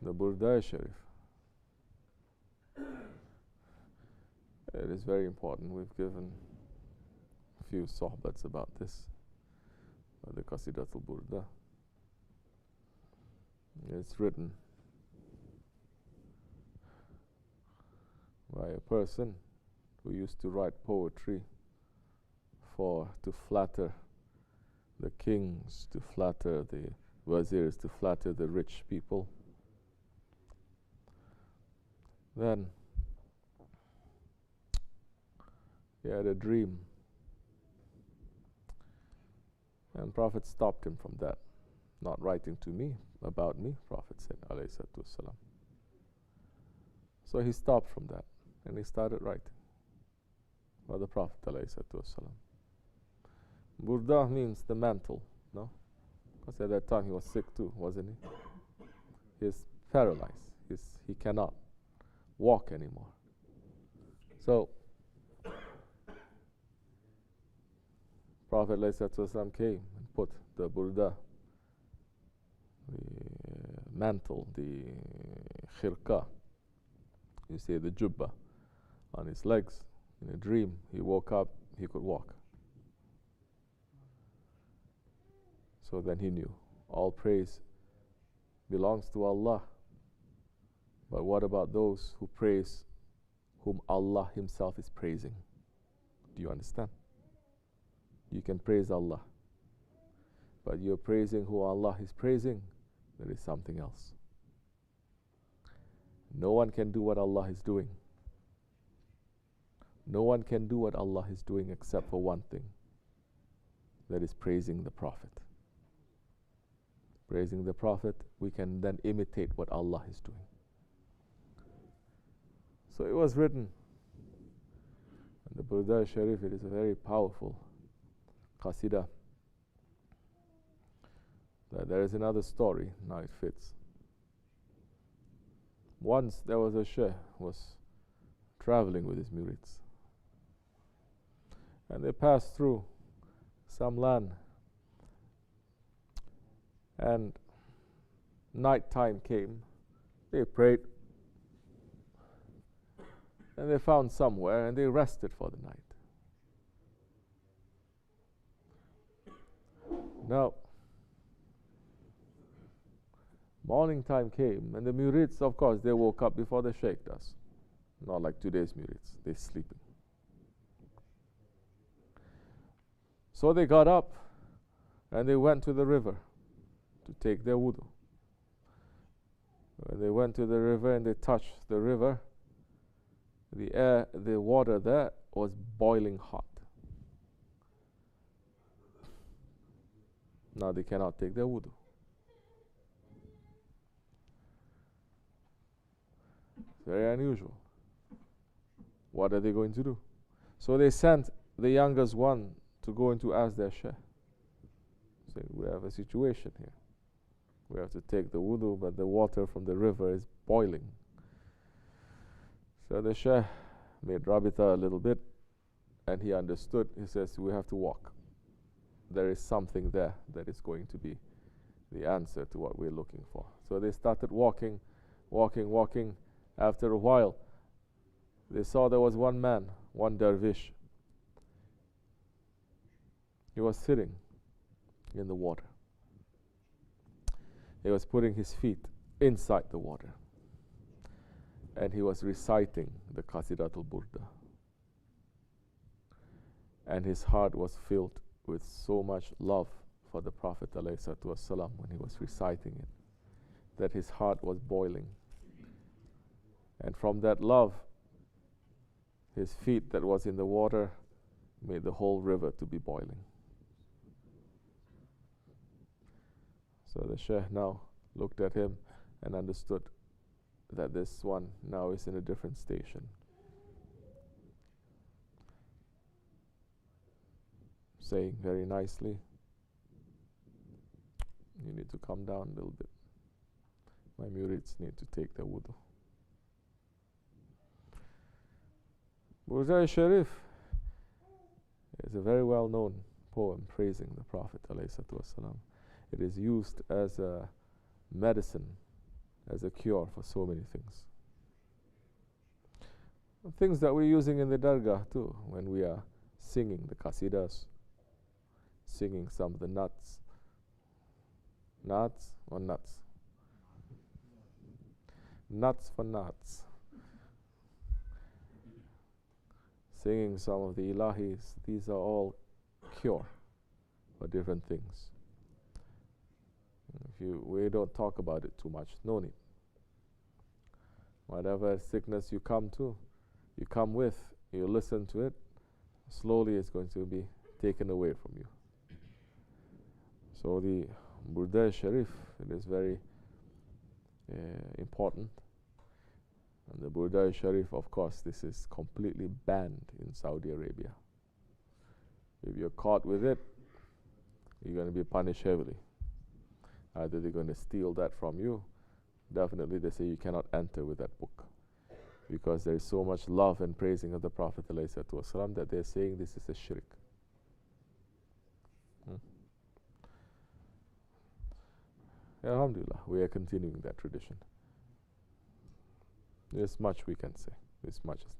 the Burda Sharif. It is very important. We've given a few sohbats about this, the Qasidatul Burda. It's written by a person who used to write poetry to flatter the kings, to flatter the wazirs, to flatter the rich people. Then he had a dream, and Prophet stopped him from that. Not writing to me, about me, Prophet said, alayhi salatu wassalam. So he stopped from that, and he started writing about the Prophet, alayhi salatu wassalam. Burda means the mantle, no? Because at that time he was sick too, wasn't he? He's paralyzed. He cannot walk anymore. So Prophet ﷺ came and put the burda, the mantle, the khirqa, you say the jubba, on his legs. In a dream, he woke up, he could walk. So then he knew all praise belongs to Allah. But what about those who praise whom Allah Himself is praising? Do you understand? You can praise Allah, but you're praising who Allah is praising, there is something else. No one can do what Allah is doing. No one can do what Allah is doing except for one thing, that is praising the Prophet. Praising the Prophet, we can then imitate what Allah is doing. So it was written in the Burda Sharif. It is a very powerful qasida. There is another story, now it fits. Once there was a sheikh who was traveling with his murids, and they passed through some land, and night time came. They prayed, and they found somewhere, and they rested for the night. Now, morning time came, and the murids, of course, they woke up before the sheikh does. Not like today's murids, they're sleeping. So they got up, and they went to the river to take their wudu. When they went to the river and they touched the river, the water there was boiling hot. Now they cannot take their wudu. Very unusual. What are they going to do? So they sent the youngest one to go and to ask their sheikh. Say, we have a situation here. We have to take the wudu, but the water from the river is boiling. So the sheikh made rabita a little bit, and he understood. He says, we have to walk. There is something there that is going to be the answer to what we're looking for. So they started walking. After a while, they saw there was one man, one dervish. He was sitting in the water. He was putting his feet inside the water, and he was reciting the Qasidatul Burda. And his heart was filled with so much love for the Prophet ﷺ when he was reciting it, that his heart was boiling. And from that love, his feet that was in the water made the whole river to be boiling. So the sheikh now looked at him and understood that this one now is in a different station. Saying very nicely, you need to come down a little bit. My murids need to take their wudu. Burda Sharif is a very well known poem praising the Prophet ﷺ. It is used as a medicine as a cure for so many things. Things that we're using in the dargah too, when we are singing the qasidas, singing some of the nuts. Nuts or nuts? Nuts for nuts. Singing some of the ilahis, these are all cure for different things. We don't talk about it too much, no need. Whatever sickness you come with, you listen to it, slowly it's going to be taken away from you. So the Burda Sharif, it is very important. And the Burda Sharif, of course, this is completely banned in Saudi Arabia. If you're caught with it, you're going to be punished heavily. Either they're going to steal that from you. Definitely they say you cannot enter with that book, because there is so much love and praising of the Prophet ﷺ that they're saying this is a shirk. Alhamdulillah, we are continuing that tradition. There's much we can say. There's much as